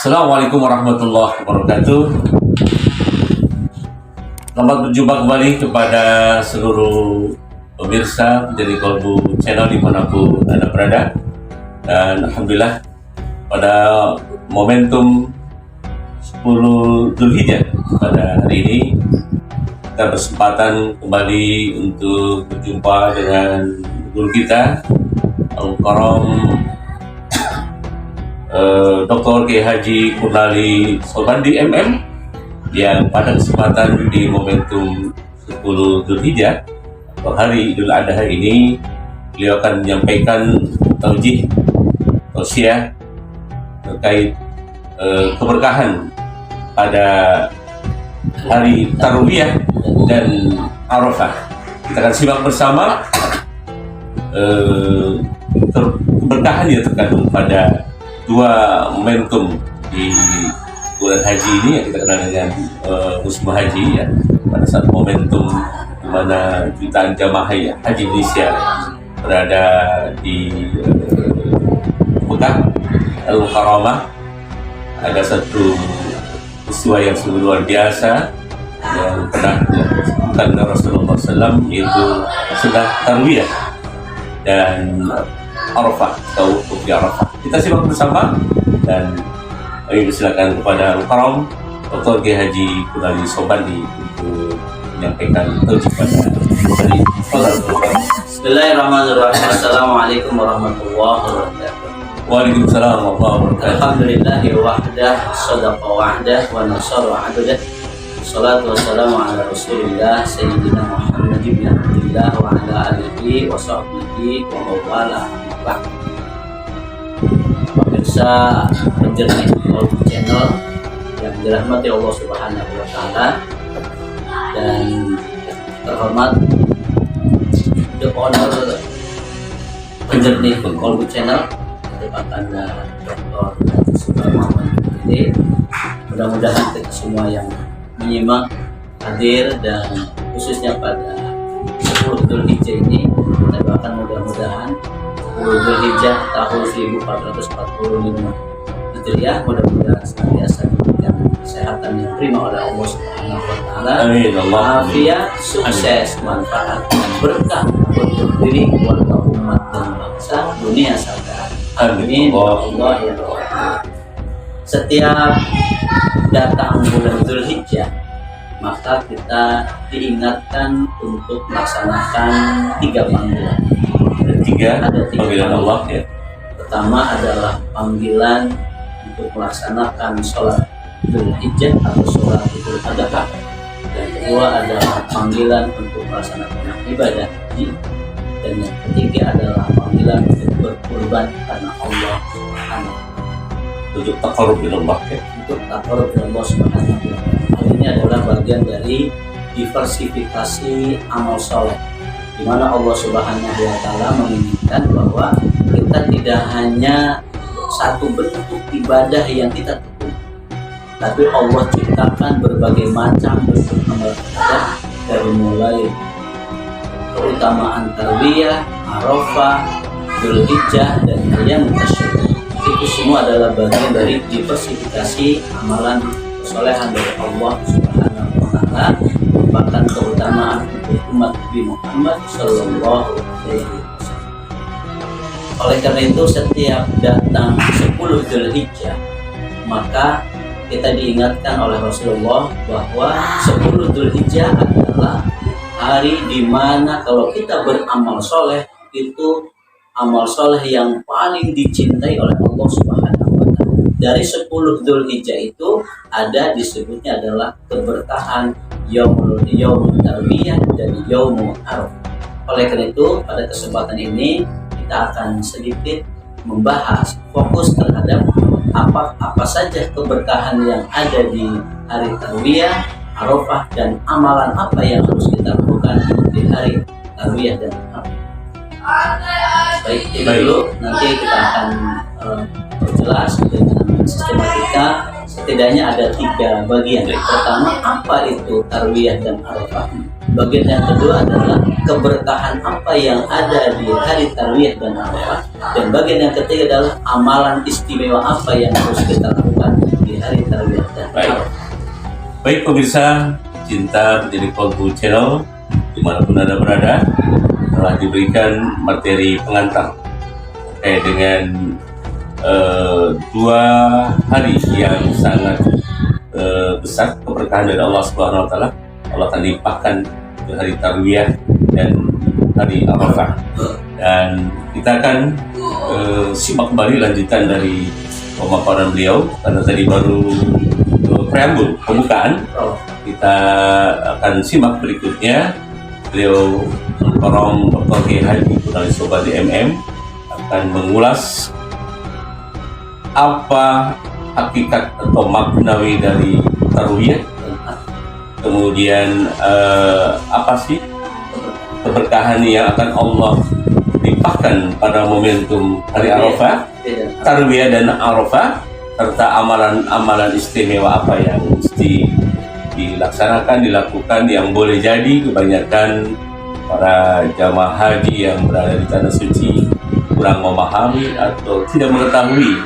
Assalamualaikum warahmatullahi wabarakatuh. Selamat berjumpa kembali kepada seluruh pemirsa dari Kolbu Channel dimanapun Anda berada. Dan Alhamdulillah pada momentum 10 Dzulhijjah pada hari ini kita berkesempatan kembali untuk berjumpa dengan guru kita Al-Mukarram Dr. Kiai Haji Kurnali Sobandi MM, yang pada kesempatan di momentum 10 Dzulhijjah atau hari Idul Adha ini beliau akan menyampaikan tausiah terkait keberkahan pada hari Tarwiyah dan Arafah. Kita akan simak bersama keberkahan yang terkandung pada dua momentum di bulan haji ini yang kita kenal dengan musim haji, ya, pada saat momentum di mana jutaan jamaah haji Indonesia berada di Mekah Al-Mukarramah. Ada satu peristiwa yang sungguh luar biasa yang pernah dilakukan oleh Rasulullah SAW, yaitu sedang Tarwiyah dan Arafah atau Kufi Arafah. Kita simak bersama dan kami persilakan kepada Al-Mukarram Dr. Kiai Haji Kurnali Sobandi untuk menyampaikan tausiah pada hari Bismillahirrahmanirrahim. Assalamualaikum warahmatullahi wabarakatuh. Waalaikumsalam warahmatullahi wabarakatuh. Alhamdulillahi wahdah, sadaqa wahdah, wa nasara abdah. Salatu wassalamu ala Rasulillah Sayyidina Muhammad ibn Abdillah wa ala alihi wa sahbihi wa mawala. Pemirsa penjernih Kolbu Channel yang dirahmati Allah Subhanahu wa Ta'ala, dan terhormat The Honor penjernih Kolbu Channel merupakan Dr. Muhammad Budi. Mudah-mudahan kita semua yang menyimak hadir, dan khususnya pada 10 Dzulhijjah ini kita doakan mudah-mudahan 10 Dzulhijjah tahun 1445 Hijriah mudah-mudahan senantiasa diberikan kesehatan yang prima oleh Allah Subhanahu wa Ta'ala. Amin. Afiat, sukses, manfaat dan berkah untuk diri, keluarga, umat dan bangsa dunia serta amin. Allah ya Allah. Setiap datang bulan Dzulhijjah, maka kita diingatkan untuk melaksanakan 3 panggilan. Ada tiga panggilan Allah, ya. Pertama adalah panggilan untuk melaksanakan sholat Dzulhijjah atau sholat Idul Adha. Yang kedua adalah panggilan untuk melaksanakan ibadah haji. Dan yang ketiga adalah panggilan untuk berkurban karena Allah Subhanahu wa Ta'ala. Untuk taqarrub ila Allah, ya. Untuk taqarrub ila Allah Subhanahu wa Ta'ala. Hal ini adalah bagian dari diversifikasi amal soleh, di mana Allah Subhanahu wa Ta'ala menginginkan bahwa kita tidak hanya satu bentuk ibadah yang kita tekuni, tapi Allah ciptakan berbagai macam bentuk amal ibadah, dari mulai keutamaan Tarwiyah, Arafah, Dzulhijjah, dan ayam tasyrik. Itu semua adalah bagian dari diversifikasi amalan kesolehan dari Allah Subhanahu wa Ta'ala, merupakan keutamaan untuk umat Nabi Muhammad Sallallahu Alaihi Wasallam. Oleh karena itu, setiap datang 10 Dzulhijjah, maka kita diingatkan oleh Rasulullah bahwa 10 Dzulhijjah adalah hari di mana kalau kita beramal soleh, itu amal soleh yang paling dicintai oleh Allah Subhanahu wa Ta'ala. Dari 10 Dzulhijjah itu ada disebutnya adalah keberkahan Yaumul Tarwiyah dan Yaumul Arafah. Oleh karena itu, pada kesempatan ini kita akan sedikit membahas fokus terhadap apa saja keberkahan yang ada di hari Tarwiyah, Arafah, dan amalan apa yang harus kita lakukan di hari Tarwiyah dan Arafah. Baik, itu dulu. Nanti kita akan perjelas dengan sistematika. Setidaknya ada 3 bagian. Pertama, apa itu Tarwiyah dan Arafah. Bagian yang kedua adalah keberkahan apa yang ada di hari Tarwiyah dan Arafah. Dan bagian yang ketiga adalah amalan istimewa apa yang harus kita lakukan hari Tarwiyah dan Baik. Arafah. Baik pemirsa cinta menjadi Kolbu Channel dimanapun Anda berada, telah diberikan materi pengantar terkait dengan dua hari yang sangat besar keberkahan dari Allah Subhanahu wa taala. Allah akan limpahkan ke hari Tarwiyah dan hari Arafah. Dan kita akan simak kembali lanjutan dari pemaparan beliau, karena tadi baru preambul pembukaan. Kita akan simak berikutnya. Beliau Al-Karam Dr. Kiai Haji Purnawirawan Sobat DMM akan mengulas apa hakikat atau maknawi dari Tarwiyah, kemudian apa sih keberkahan yang akan Allah limpahkan pada momentum hari Arafah, Tarwiyah dan Arafah, serta amalan-amalan istimewa apa yang mesti dilaksanakan, dilakukan, yang boleh jadi kebanyakan para jamaah haji yang berada di tanah suci kurang memahami atau tidak mengetahui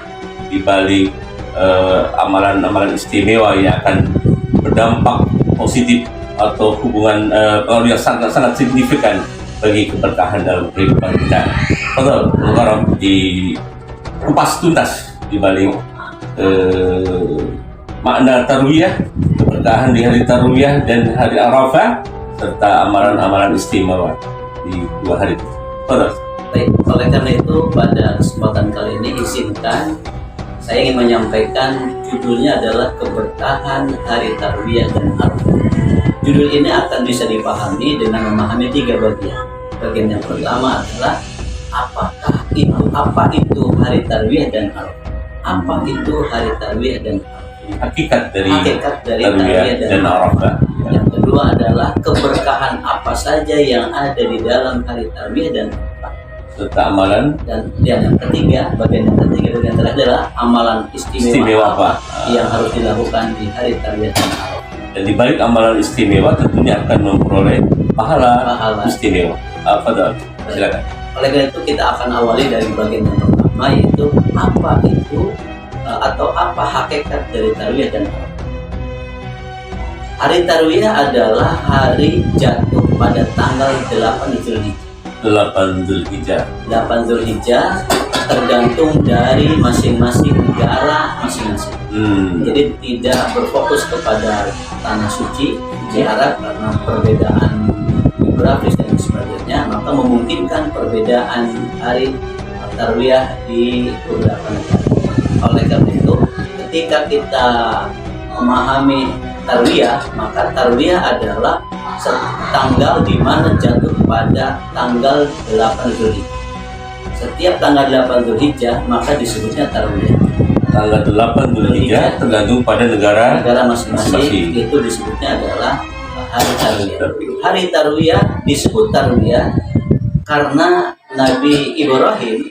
di balik amalan-amalan istimewa yang akan berdampak positif atau hubungan yang sangat signifikan bagi keberkahan dalam kehidupan kita. Betul, Al-Karam di kupas tuntas di balik makna Tarwiyah, keberkahan di hari Tarwiyah dan hari Arafah, serta amalan-amalan istimewa di dua hari itu. Betul. Baik, oleh karena itu pada kesempatan kali ini izinkan saya ingin menyampaikan judulnya adalah keberkahan hari Tarwiyah dan Arafah. Judul ini akan bisa dipahami dengan memahami tiga bagian. Bagian yang pertama adalah apa itu hari Tarwiyah dan Arafah? Apa itu hari Tarwiyah dan Arafah? Hakikat dari Tarwiyah dan Arafah. Yang kedua adalah keberkahan apa saja yang ada di dalam hari Tarwiyah dan Arafah, serta amalan. dan yang ketiga, bagian terakhir adalah amalan istimewa apa yang harus dilakukan di hari Tarwiyah dan Arafah. Dan di balik amalan istimewa tentunya akan memperoleh pahala istimewa. Fadhal, silakan. Oleh karena itu kita akan awali dari bagian yang pertama, yaitu apa itu atau apa hakikat dari Tarwiyah dan Arafah. Hari Tarwiyah adalah hari jatuh pada tanggal 8 Zulhijjah. 8 Zulhijjah. 8 Zulhijjah tergantung dari masing-masing negara masing-masing. Jadi tidak berfokus kepada tanah suci di Arab karena perbedaan geografis dan sebagainya, maka memungkinkan perbedaan hari Tarwiyah di beberapa negara. Oleh karena itu, ketika kita memahami Tarwiyah, maka Tarwiyah adalah tanggal di mana jatuh pada tanggal 8 Zulhijjah. Setiap tanggal 8 Zulhijjah maka disebutnya Tarwiyah. Tanggal 8 Zulhijjah tergantung pada negara masing-masing, itu disebutnya adalah hari Tarwiyah. Hari Tarwiyah disebut Tarwiyah karena Nabi Ibrahim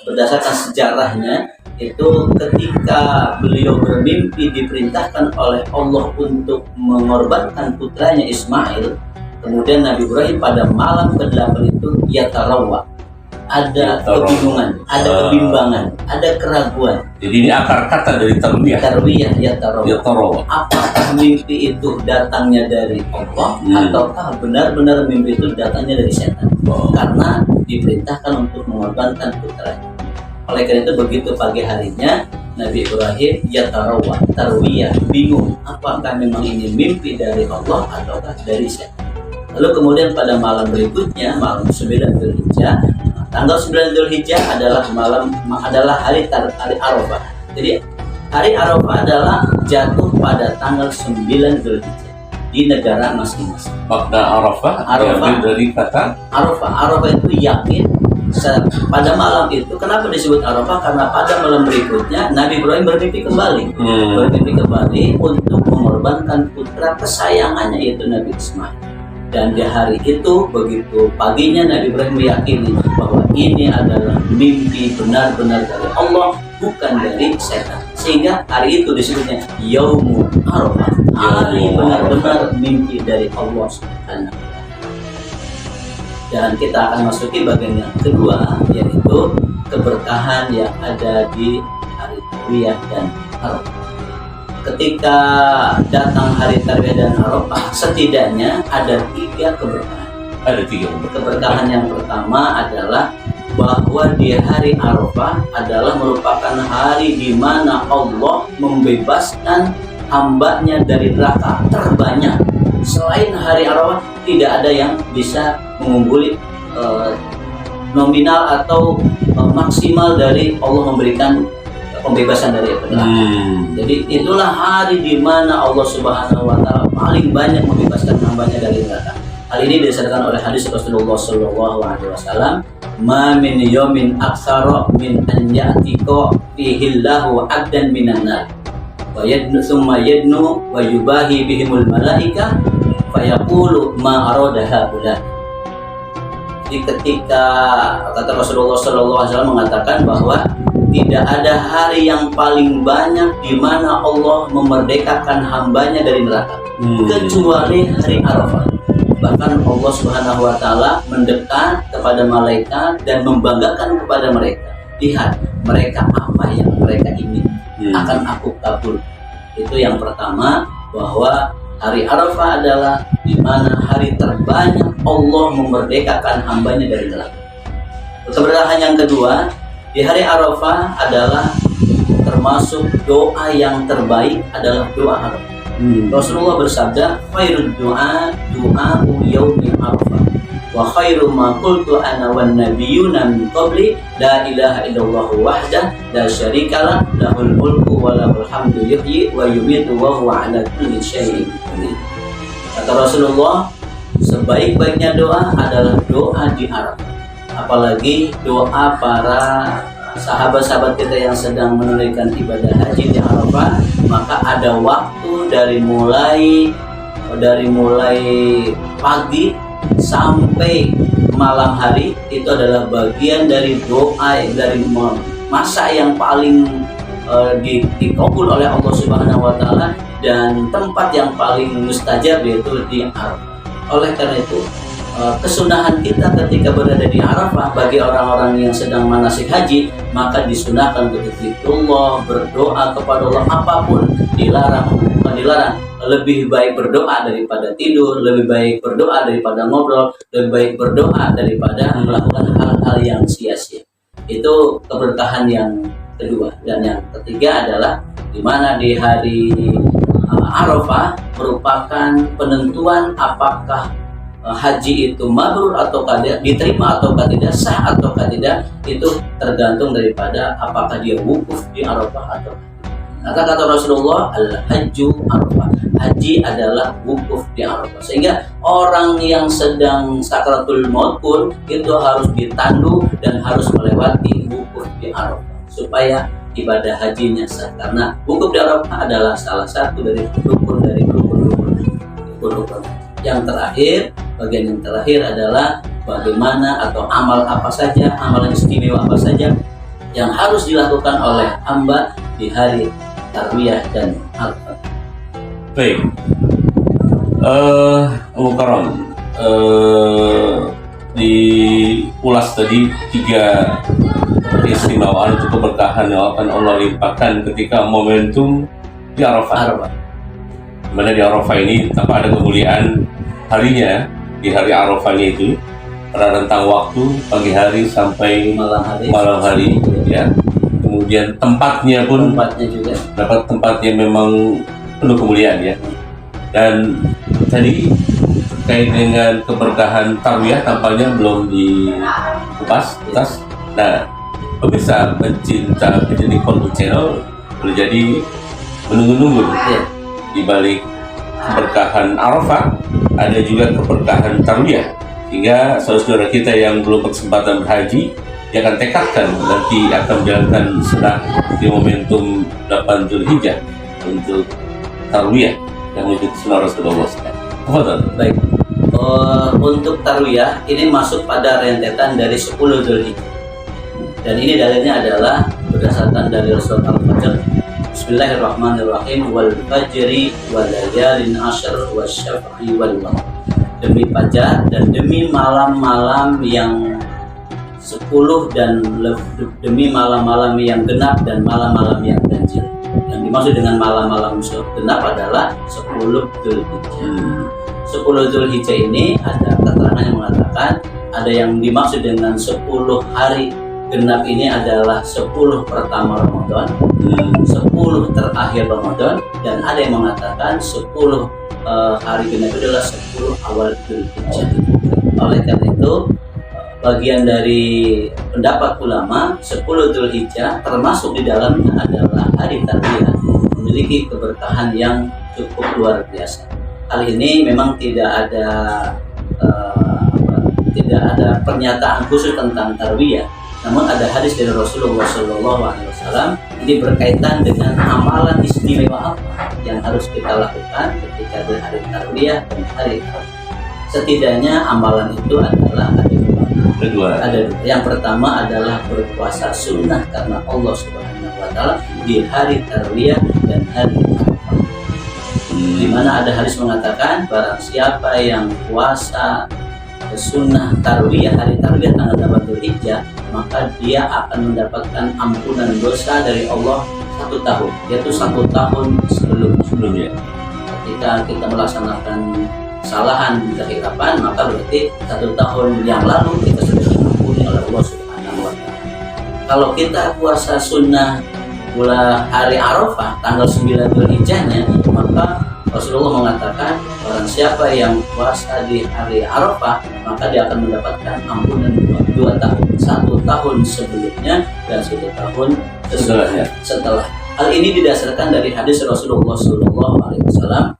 berdasarkan sejarahnya itu ketika beliau bermimpi diperintahkan oleh Allah untuk mengorbankan putranya Ismail, kemudian Nabi Ibrahim pada malam ke-8 itu yatarawwa, ada kebingungan, ada kebimbangan, ada keraguan. Jadi ini akar kata dari Tarwiyah. Tarwiyah yatarawwa. Apakah mimpi itu datangnya dari Allah ataukah benar-benar mimpi itu datangnya dari setan? Karena diperintahkan untuk mengorbankan putranya. Oleh karena itu begitu pagi harinya Nabi Ibrahim yatarawwa, Tarwiyah, bingung apakah memang ini mimpi dari Allah ataukah dari setan. Lalu kemudian pada malam berikutnya, malam 9 Zulhijjah, tanggal 9 Zulhijjah adalah hari Arafah. Jadi hari Arafah adalah jatuh pada tanggal 9 Zulhijjah di negara masing-masing. Makna Arafah dari kata Arafah itu yakin. Pada malam itu, kenapa disebut Arafah? Karena pada malam berikutnya Nabi Ibrahim bermimpi kembali, untuk mengorbankan putra kesayangannya yaitu Nabi Ismail. Dan di hari itu begitu paginya Nabi Ibrahim meyakini bahwa ini adalah mimpi benar-benar dari Allah, bukan dari setan. Sehingga hari itu disebutnya Yaumul Arafah, hari benar-benar mimpi dari Allah Subhanahu wa Ta'ala. Dan kita akan masuki bagian yang kedua, yaitu keberkahan yang ada di hari Tarwiyah dan Arafah. ketika datang hari Tarwiyah dan Arafah, setidaknya ada 3 keberkahan. Ada 3 Keberkahan yang pertama adalah bahwa di hari Arafah adalah merupakan hari di mana Allah membebaskan hambanya dari neraka terbanyak. Selain hari Arafah, tidak ada yang bisa mengungguli nominal atau maksimal dari Allah memberikan pembebasan dari neraka. Jadi itulah hari di mana Allah Subhanahu wa taala paling banyak membebaskan hambanya dari neraka. Hal ini didasarkan oleh hadis Rasulullah sallallahu alaihi wasallam, "Ma min yawmin aktsara min an ya'tika fihi Allahu 'abdan minan nar wa yadnu thumma yadnu wa yubahi bihimul malaika fa yaqulu ma arada haula." Jadi ketika kata Rasulullah sallallahu alaihi wasallam mengatakan bahwa tidak ada hari yang paling banyak di mana Allah memerdekakan hambanya dari neraka kecuali hari Arafah. Bahkan Allah Subhanahu wa taala mendekat kepada malaikat dan membanggakan kepada mereka. Lihat, mereka apa yang mereka ingin akan aku kabul. Itu yang pertama, bahwa hari Arafah adalah di mana hari terbanyak Allah memerdekakan hambanya dari neraka. Keberkahan yang kedua, di hari Arafah adalah termasuk doa yang terbaik adalah doa Arafah. Rasulullah bersabda, "Khairud du'a du'a'u yaumil Arafah wa khairu ma qultu ana wan nabiyyuna min qabli la ilaha illallah wahdah la syarikalah lahul mulku wa lahul hamdu yuhyi wa yumiitu wa huwa 'ala kulli syai'in qadir." Kata Rasulullah, sebaik-baiknya doa adalah doa di Arafah. Apalagi doa para sahabat-sahabat kita yang sedang menunaikan ibadah haji di Arafah, maka ada waktu dari mulai pagi sampai malam hari, itu adalah bagian dari doa, dari masa yang paling dikabul oleh Allah Subhanahu wa taala dan tempat yang paling mustajab, yaitu di Arafah. Oleh karena itu, kesunahan kita ketika berada di Arafah bagi orang-orang yang sedang manasik haji, maka disunahkan untuk zikrullah, berdoa kepada Allah, apapun bukan dilarang. Lebih baik berdoa daripada tidur, lebih baik berdoa daripada ngobrol, lebih baik berdoa daripada melakukan hal-hal yang sia-sia. Itu keberkahan yang kedua. Dan yang ketiga adalah di mana di hari Arafah merupakan penentuan apakah haji itu mabrur atau tidak, diterima atau tidak, sah atau tidak, itu tergantung daripada apakah dia wukuf di Arafah atau tidak. Kata Rasulullah, al-hajju Arafah, haji adalah wukuf di Arafah. Sehingga orang yang sedang sakratul maut pun itu harus ditandu dan harus melewati wukuf di Arafah supaya ibadah hajinya sah, karena wukuf di Arafah adalah salah satu dari rukun Yang terakhir, bagian yang terakhir adalah bagaimana atau amal apa saja, amalan istimewa apa saja yang harus dilakukan oleh hamba di hari Tarwiyah dan Arafah. Baik, Mukarram, diulas tadi 3 keistimewaan atau keberkahan yang akan Allah limpahkan ketika momentum di Arafah. Dimana di Arafah ini tanpa ada kemuliaan harinya, di hari Arafahnya itu pada rentang waktu pagi hari sampai malam hari ya. Kemudian tempatnya juga dapat tempat yang memang penuh kemuliaan ya. Dan tadi terkait dengan keberkahan Tarwiyah tampaknya belum dikupas. Nah, pemirsa pencinta penyidik Polhut Channel boleh jadi menunggu-nunggu di balik keberkahan Arafah ada juga keberkahan Tarwiyah, sehingga saudara-saudara kita yang belum berkesempatan berhaji yang akan tekadkan nanti akan menjalankan sedang di momentum 8 Zulhijjah untuk Tarwiyah yang mengikuti sunnah Rasulullah SAW. Baik, untuk Tarwiyah ini masuk pada rentetan dari 10 Zulhijjah, dan ini dalilnya adalah berdasarkan dari Rasulullah Al-Fajr. Bismillahirrahmanirrahim. Wal fajri wal layalin ashr wasyaf'i wal watr. Demi fajar dan demi malam-malam yang 10 dan demi malam-malam yang genap dan malam-malam yang ganjil. Yang dimaksud dengan malam-malam genap adalah 10 Dzulhijjah. 10 Dzulhijjah ini ada keterangan yang mengatakan ada yang dimaksud dengan 10 hari genap ini adalah 10 pertama Ramadan, 10 terakhir Ramadan, dan ada yang mengatakan 10 hari genap itu adalah 10 awal Dzulhijjah. Oleh karena itu, bagian dari pendapat ulama 10 Dzulhijjah termasuk di dalamnya adalah hari Tarwiyah, memiliki keberkahan yang cukup luar biasa. Hal ini memang tidak ada pernyataan khusus tentang Tarwiyah, namun ada hadis dari Rasulullah SAW. Ini berkaitan dengan amalan istimewa apa yang harus kita lakukan ketika di hari Tarwiyah dan hari Arafah. Setidaknya amalan itu adalah ada dua. Yang pertama adalah berpuasa sunnah karena Allah Subhanahu wa Ta'ala di hari Tarwiyah dan hari Arafah. Di mana ada hadis mengatakan barang siapa yang puasa sunnah Tarwiyah, hari Tarwiyah tanggal 8 Dzulhijjah, maka dia akan mendapatkan ampunan dosa dari Allah 1 tahun, yaitu 1 tahun sebelumnya. Ketika kita melaksanakan kesalahan kehilapan, maka berarti 1 tahun yang lalu kita sudah diampuni oleh Allah Subhanahu wa Ta'ala. Kalau kita puasa sunnah hari Arafah tanggal 9 Dzulhijjahnya, maka Rasulullah mengatakan barang siapa yang puasa di hari Arafah, maka dia akan mendapatkan ampunan 2 tahun, 1 tahun sebelumnya dan 1 tahun setelah. Hal ini didasarkan dari hadis Rasulullah SAW,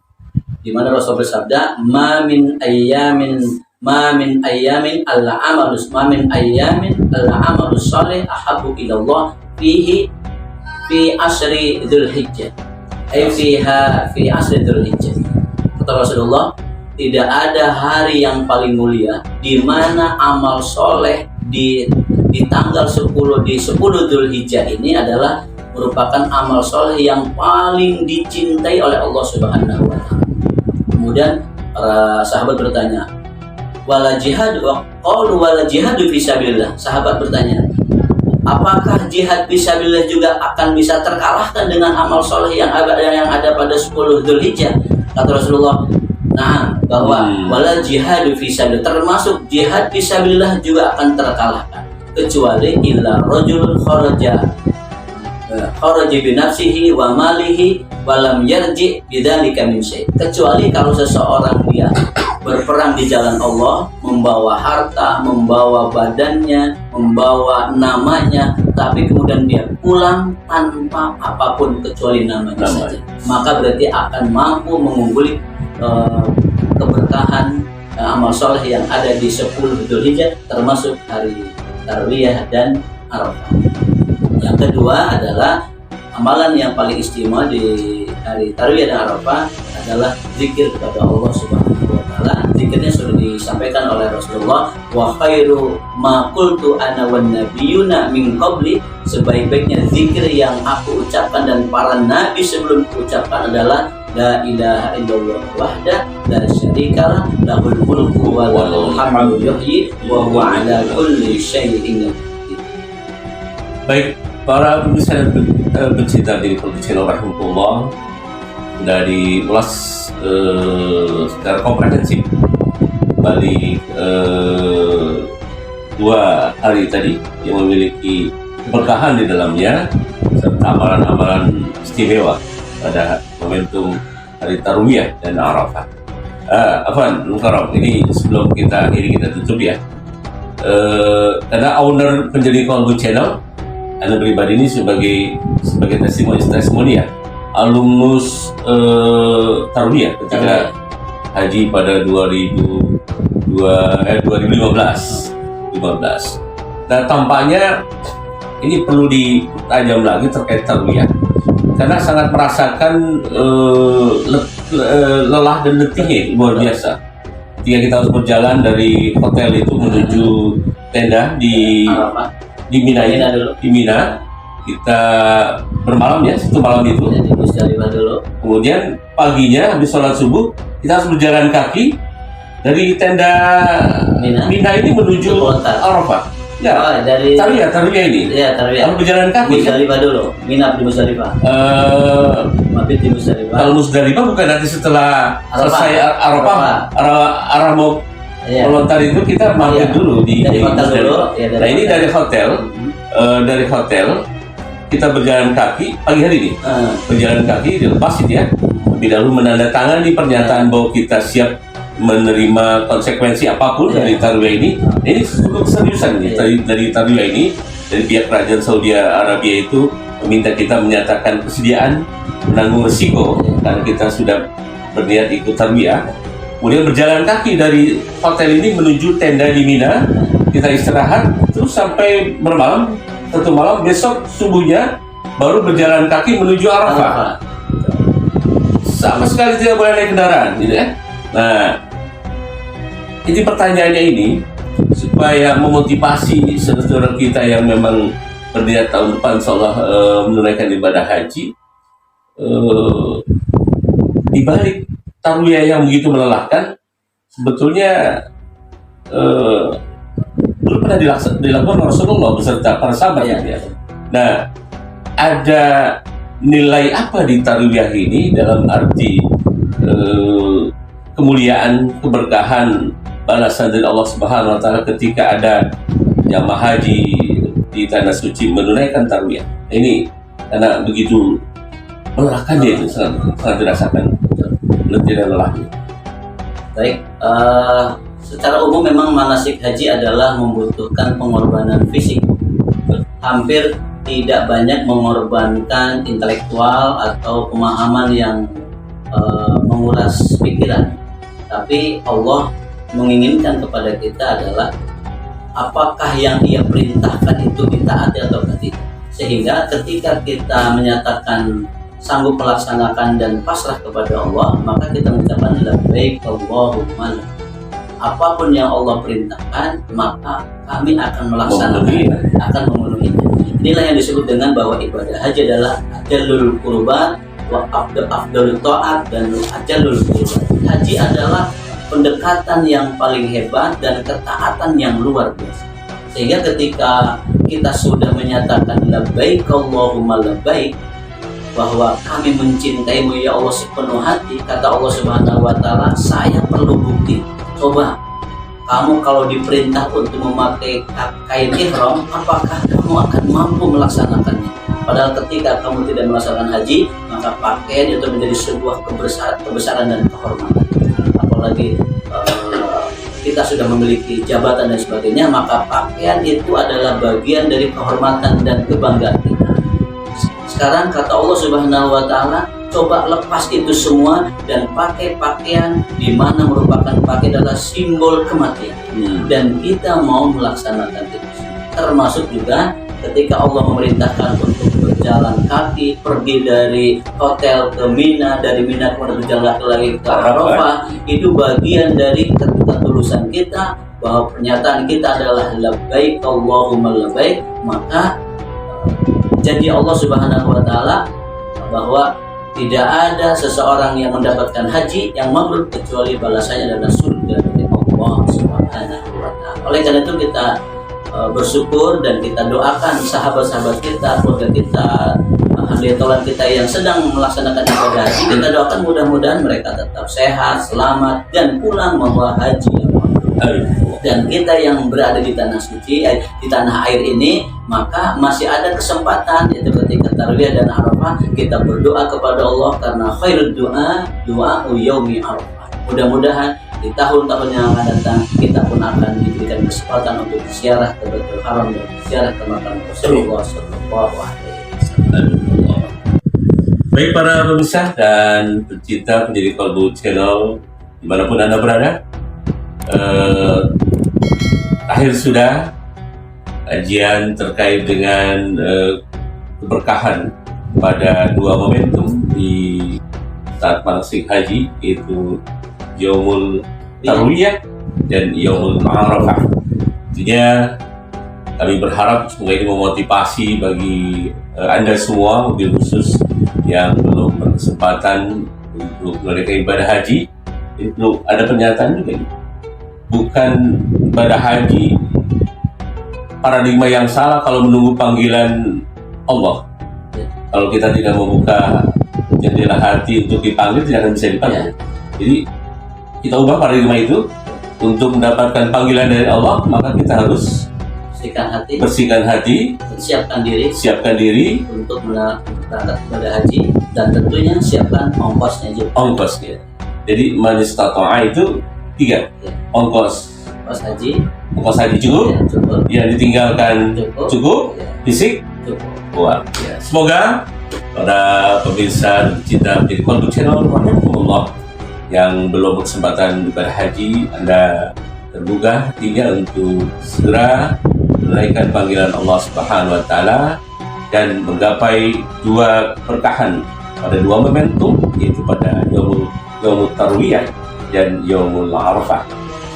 di mana Rasul bersabda, ma min ayyamin al-amalus salih ahabbu ila Allah fi asri Dzulhijjah. Fi asri Dzulhijjah. Kata Rasulullah, tidak ada hari yang paling mulia di mana amal soleh di tanggal 10 Dzulhijjah ini adalah merupakan amal soleh yang paling dicintai oleh Allah Subhanahu wa Ta'ala. Kemudian para sahabat bertanya, wala jihad, qalu wala jihadu fisabilillah. Sahabat bertanya, apakah jihad fisabilillah juga akan bisa terkalahkan dengan amal soleh yang ada pada 10 Dzulhijjah? Kata Rasulullah, nah, bahwa wala jihadu fisabilillah, termasuk jihad fisabilillah juga akan terkalahkan, kecuali illa rajulun kharaja binafsihi wa malihi walam yarji bidzalika min syai'. Kecuali kalau seseorang dia berperang di jalan Allah, membawa harta, membawa badannya, membawa namanya, tapi kemudian dia pulang tanpa apapun kecuali namanya saja, maka berarti akan mampu mengungguli keberkahan amal soleh yang ada di 10 Dzulhijjah, termasuk hari Tarwiyah dan Arafah. Yang kedua adalah amalan yang paling istimewa di hari Tarwiyah dan Arafah adalah zikir kepada Allah Subhanahu wa Ta'ala. Zikirnya sudah disampaikan oleh Rasulullah, wa khairu ma qultu ana wan nabiyuna min qabli, sebaik-baiknya zikir yang aku ucapkan dan para nabi sebelum ucapkan adalah la ilaha illallah wahda la syarikalah lahul mulku wa lahul hamdu yuhyi wa huwa ala kulli syai'in qadir. Baik, para pemirsa dan pencinta di channel rahmatullah, sudah diulas secara komprehensif balik 2 hari tadi yang memiliki keberkahan di dalamnya serta amalan-amalan istimewa pada momentum hari Tarwiyah dan Arafah. Afwan, Mukarram, ini sebelum kita tutup ya, karena owner penjadi Kolbu Channel, Anda pribadi ini sebagai testimoni ya, alumnus Tarwiyah ketika haji pada 2015. Nah, tampaknya ini perlu ditajam lagi terkait Tarwiyah, karena sangat merasakan lelah dan letihnya luar biasa. Ketika kita harus berjalan dari hotel itu menuju tenda di Mina, kita bermalam ya, 1 malam itu. Kemudian paginya habis sholat subuh kita harus berjalan kaki dari tenda Mina ini menuju Arafah. Ya, dari tarwiyah ini. ya tarwiyah. Kalau berjalan kaki kan? Musdalifah dulu, nginap di Musdalifah. Mabit di Musdalifah. Kalau Musdalifah bukan nanti setelah selesai Arafah mau melontar itu kita mampir dulu di hotel dulu. Nah ini dari hotel, dari hotel kita berjalan kaki pagi hari ini. Berjalan kaki dilepas itu ya. Lebih dahulu menandatangani pernyataan bahwa kita siap menerima konsekuensi apapun dari tarwiyah ini. Ini cukup seriusan nih dari tarwiyah ini, dari pihak kerajaan Saudi Arabia itu meminta kita menyatakan kesediaan menanggung resiko karena kita sudah berniat ikut tarwiyah. Kemudian berjalan kaki dari hotel ini menuju tenda di Mina, kita istirahat terus sampai bermalam, satu malam, besok subuhnya baru berjalan kaki menuju Arafah. Sama sekali tidak boleh naik kendaraan, gitu ya. Nah, ini pertanyaannya ini supaya memotivasi saudara kita yang memang berniat tahun depan insyaallah menunaikan ibadah haji, di balik tarwiyah yang begitu melelahkan, sebetulnya dulu pernah dilakukan Rasulullah beserta para sahabat ya. Nah, ada nilai apa di tarwiyah ini dalam arti kemuliaan, keberkahan, balasan dari Allah Subhanahu wa taala ketika ada jamaah haji di tanah suci menunaikan tarwiyah. Ini karena begitu melelahkan dia itu sangat dirasakan, tidak lelah. Baik, secara umum memang manasik haji adalah membutuhkan pengorbanan fisik. Hampir tidak banyak mengorbankan intelektual atau pemahaman yang menguras pikiran. Tapi Allah menginginkan kepada kita adalah apakah yang Dia perintahkan itu ditaati atau tidak. Sehingga ketika kita menyatakan sanggup melaksanakan dan pasrah kepada Allah, maka kita mengucapkan labbaik Allahumma labbaik. Apapun yang Allah perintahkan, maka kami akan melaksanakan, akan memenuhinya. Inilah yang disebut dengan bahwa ibadah haji adalah ajallul qurbat wa afdalul ta'at dan ajallul qurbat. Haji adalah pendekatan yang paling hebat dan ketaatan yang luar biasa. Sehingga ketika kita sudah menyatakan labbaik Allahumma labbaik, bahwa kami mencintaimu ya Allah sepenuh hati, kata Allah Subhanahu wa taala, saya perlu bukti. Coba kamu kalau diperintah untuk memakai kain ihram, apakah kamu akan mampu melaksanakannya? Padahal ketika kamu tidak melaksanakan haji, maka pakaian itu menjadi sebuah kebesaran dan kehormatan. Apalagi kita sudah memiliki jabatan dan sebagainya, maka pakaian itu adalah bagian dari kehormatan dan kebanggaan kita. Sekarang kata Allah Subhanahu wa taala, coba lepas itu semua dan pakai pakaian di mana merupakan pakaian adalah simbol kematian. Dan kita mau melaksanakan itu. Termasuk juga ketika Allah memerintahkan untuk berjalan kaki, pergi dari hotel ke Mina, dari Mina kemudian berjalan lagi ke Arafah, itu bagian dari ketulusan kita bahwa pernyataan kita adalah labbaik Allahumma labbaik. Maka janji Allah Subhanahu wa taala bahwa tidak ada seseorang yang mendapatkan haji yang mabrur kecuali balasannya adalah surga dari Allah Subhanahu wa taala. Oleh karena itu kita bersyukur dan kita doakan sahabat-sahabat kita, keluarga kita, ahli taulan kita yang sedang melaksanakan ibadah haji. Kita doakan mudah-mudahan mereka tetap sehat, selamat dan pulang membawa haji yang mabrur. Dan kita yang berada di tanah suci, di tanah air ini, maka masih ada kesempatan, yaitu ketika tarwiyah dan Arafah kita berdoa kepada Allah, karena khairud doa yaumi Arafah. Mudah-mudahan di tahun-tahun yang akan datang kita pun akan diberikan kesempatan untuk ziarah ke Baitul Haram dan ziarah ke makam Rasulullah sallallahu alaihi wasallam. Baik para pemirsa dan pecinta pendidik Qalbu Channel dimanapun Anda berada, akhir sudah kajian terkait dengan keberkahan pada dua momentum di saat manasik haji, yaitu Yaumul Tarwiyah dan Yaumul Arafah. Intinya kami berharap semoga ini memotivasi bagi Anda semua, mobil khusus yang belum berkesempatan untuk menunaikan ibadah haji. Itu ada pernyataan juga, bukan ibadah haji paradigma yang salah kalau menunggu panggilan Allah. Kalau kita tidak membuka jendela hati untuk dipanggil, tidak akan bisa dipanggil. Jadi kita ubah paradigma itu. Untuk mendapatkan panggilan dari Allah, maka kita harus bersihkan hati, siapkan diri untuk berangkat kepada haji, dan tentunya siapkan ongkosnya juga. Ongkosnya. Jadi manis tatoa itu 3. Ongkos haji cukup, yang ditinggalkan cukup, fisik kuat. Semoga pada pemirsa cinta menjadi Kolbu Channel, rahimahumullah, yang belum berkesempatan ibadah haji, Anda tergugah hatinya untuk segera menunaikan panggilan Allah Subhanahu wa Ta'ala dan menggapai 2 keberkahan pada 2 momentum, yaitu pada Yaumul Tarwiyah dan Yaumul Arafah.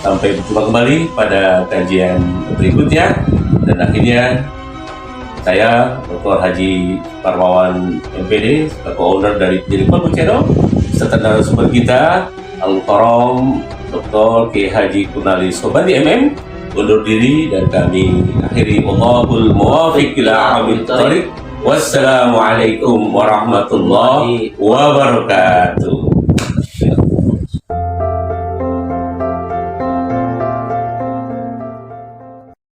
Sampai berjumpa kembali pada kajian berikutnya, dan akhirnya saya Dr. Haji Parmawan MPD, co-owner dari Kolbu Channel, serta narasumber kita Al-Karam Dr. K. Haji Kunali Sobandi MM undur diri, dan kami akhiri. Wallahul muwaffiq ila aqwamit thoriq. Wassalamualaikum warahmatullahi wabarakatuh.